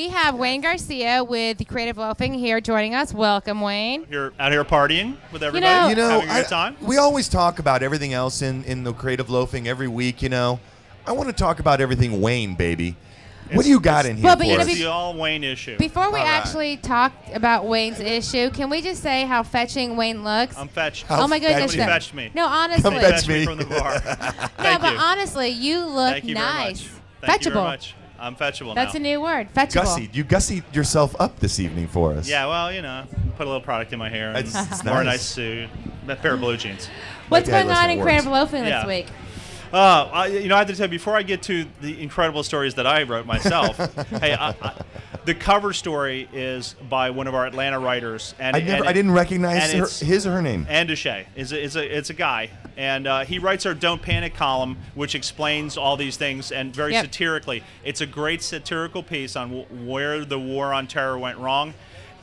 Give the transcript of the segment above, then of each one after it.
We have Wayne Garcia with the Creative Loafing here joining us. Welcome, Wayne. You're out here partying with everybody, having a good time? We always talk about everything else in the Creative Loafing every week, you know. I want to talk about everything Wayne, baby. What do you got in here well, for but us? It's the all Wayne issue. Before we actually talk about Wayne's issue, can we just say how fetching Wayne looks? I'm fetched. Oh my goodness! Somebody fetched me. No, honestly. Come fetch me from the bar. No, but honestly, you look Thank you nice. very much. Thank you very Fetchable. much. I'm fetchable That's now. a new word. Fetchable. You gussied yourself up this evening for us. Yeah, well, you know, put a little product in my hair and It's wore a nice. nice suit, a pair of blue jeans. What's My dad going on listen in to Creative words. Loafing this week? I have to tell you, before I get to the incredible stories that I wrote myself, hey, the cover story is by one of our Atlanta writers. And I didn't recognize and his or her name. Andeshay it's a guy, and he writes our Don't Panic column, which explains all these things and very satirically. It's a great satirical piece on where the war on terror went wrong.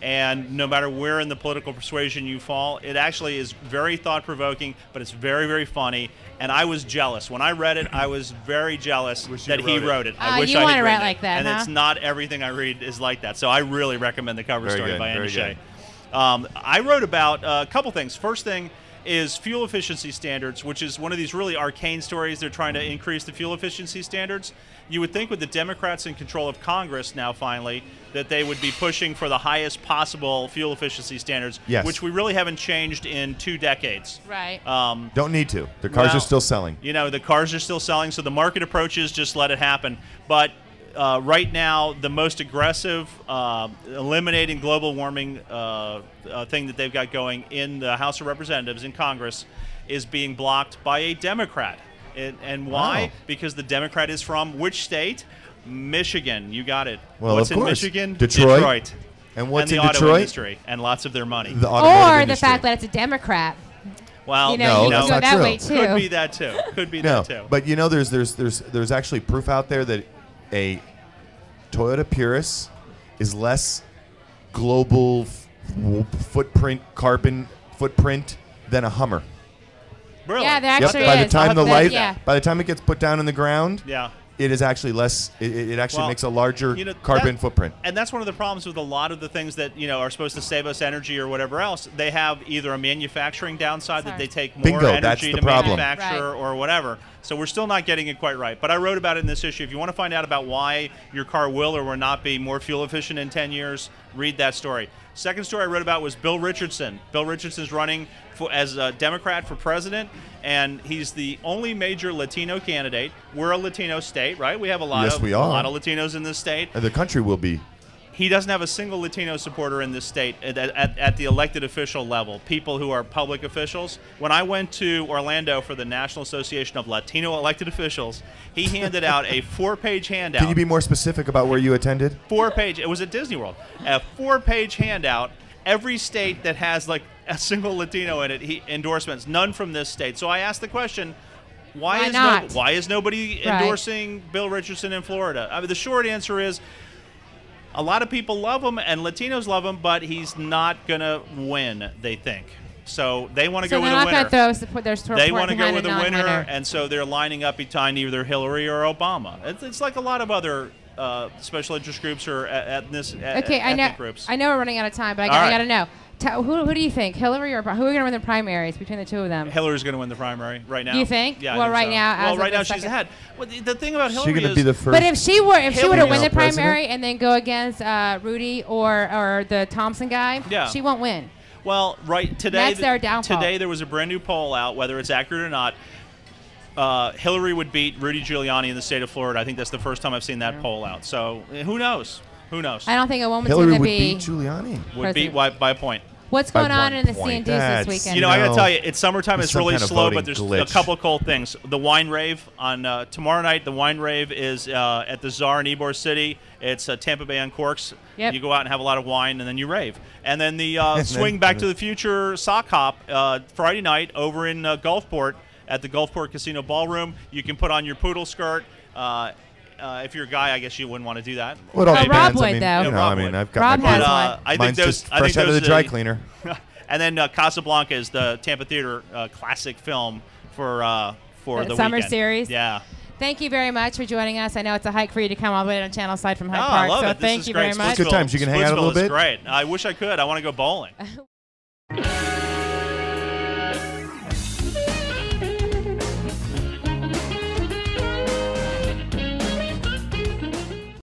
And no matter where in the political persuasion you fall, it actually is very thought-provoking, but it's very, very funny. And I was jealous. When I read it, I was very jealous that he wrote it. I wish you I want had to written write like that, and huh? it's not everything I read is like that. So I really recommend the cover Very story good, by very Andeshay. good. I wrote about a couple things. First thing is fuel efficiency standards, which is one of these really arcane stories. They're trying to increase the fuel efficiency standards. You would think with the Democrats in control of Congress now finally that they would be pushing for the highest possible fuel efficiency standards, which we really haven't changed in 2 decades. Right. Don't need to. The cars are still selling. You know, the cars are still selling, so the market approach is just let it happen. But right now, the most aggressive eliminating global warming thing that they've got going in the House of Representatives in Congress is being blocked by a Democrat. And why? Wow. Because the Democrat is from which state? Michigan. You got it. Well, What's of in course. Michigan? Detroit. And what's and the in auto Detroit? industry and lots of their money. The automotive Or the industry. fact that it's a Democrat. Well, You know, you that's can go not that true. way too. could be that too. Could be that too. But you know, there's actually proof out there that a Toyota Prius is less global footprint, carbon footprint than a Hummer. Really? Yeah, there actually By the is. time Yeah. by the time it gets put down in the ground, Yeah. it is actually less. It actually Well, makes a larger you know, carbon that- footprint. And that's one of the problems with a lot of the things that are supposed to save us energy or whatever else. They have either a manufacturing downside that they take more Bingo, that's energy the to problem. manufacture or whatever. So we're still not getting it quite right. But I wrote about it in this issue. If you want to find out about why your car will or will not be more fuel efficient in 10 years, read that story. Second story I wrote about was Bill Richardson. Bill Richardson's running as a Democrat for president, and he's the only major Latino candidate. We're a Latino state, right? We have a lot of Latinos in this state. And the country will be. He doesn't have a single Latino supporter in this state at the elected official level, people who are public officials. When I went to Orlando for the National Association of Latino Elected Officials, he handed out a 4-page handout. Can you be more specific about where you attended? 4-page. It was at Disney World. A 4-page handout. Every state that has like a single Latino in it, endorsements. None from this state. So I asked the question, why is nobody endorsing Bill Richardson in Florida? I mean, the short answer is a lot of people love him and Latinos love him, but he's not going to win, they think. So they want to go with a winner. So they're not going to throw their support They want to go behind with a a winner, non-winner. and so they're lining up behind either Hillary or Obama. It's like a lot of other special interest groups or ethnic groups. I know we're running out of time, but I got to know. Who do you think, Hillary or Obama? Who are going to win the primaries between the two of them? Hillary's going to win the primary right now. You think? Yeah. Well, I think right so. now, Well, right now she's ahead. Well, the thing about Hillary She's going to is be the first. But if she were to win the president? primary and then go against Rudy or the Thompson guy, she won't win. Well, today, That's their downfall. Today there was a brand new poll out, whether it's accurate or not. Hillary would beat Rudy Giuliani in the state of Florida. I think that's the first time I've seen that poll out. So who knows? Who knows? I don't think a woman's Hillary going to would be beat Giuliani. Would beat by a point. What's By going on one in the point. C&Ds this That's- weekend? You know, I got to tell you, it's summertime. It's It's some really kind of slow, voting but there's glitch. a couple cool things. The wine rave on tomorrow night. The wine rave is at the Czar in Ybor City. It's Tampa Bay on Corks. Yep. You go out and have a lot of wine, and then you rave. And then the Swing Back to the Future sock hop Friday night over in Gulfport at the Gulfport Casino Ballroom. You can put on your poodle skirt. If you're a guy, I guess you wouldn't want to do that. Well, it all Rob depends. would, I mean, though. you know, Rob I mean, would. I've got Rob my has clothes. one. I think Mine's those, just I fresh think out of the those, dry cleaner. And then Casablanca is the Tampa Theater classic film for the summer weekend. series? Yeah. Thank you very much for joining us. I know it's a hike for you to come all the way down Channel Side from Hyde Park. I love so it. Thank you very much. Good times. You can hang out a little bit. Great. I wish I could. I want to go bowling.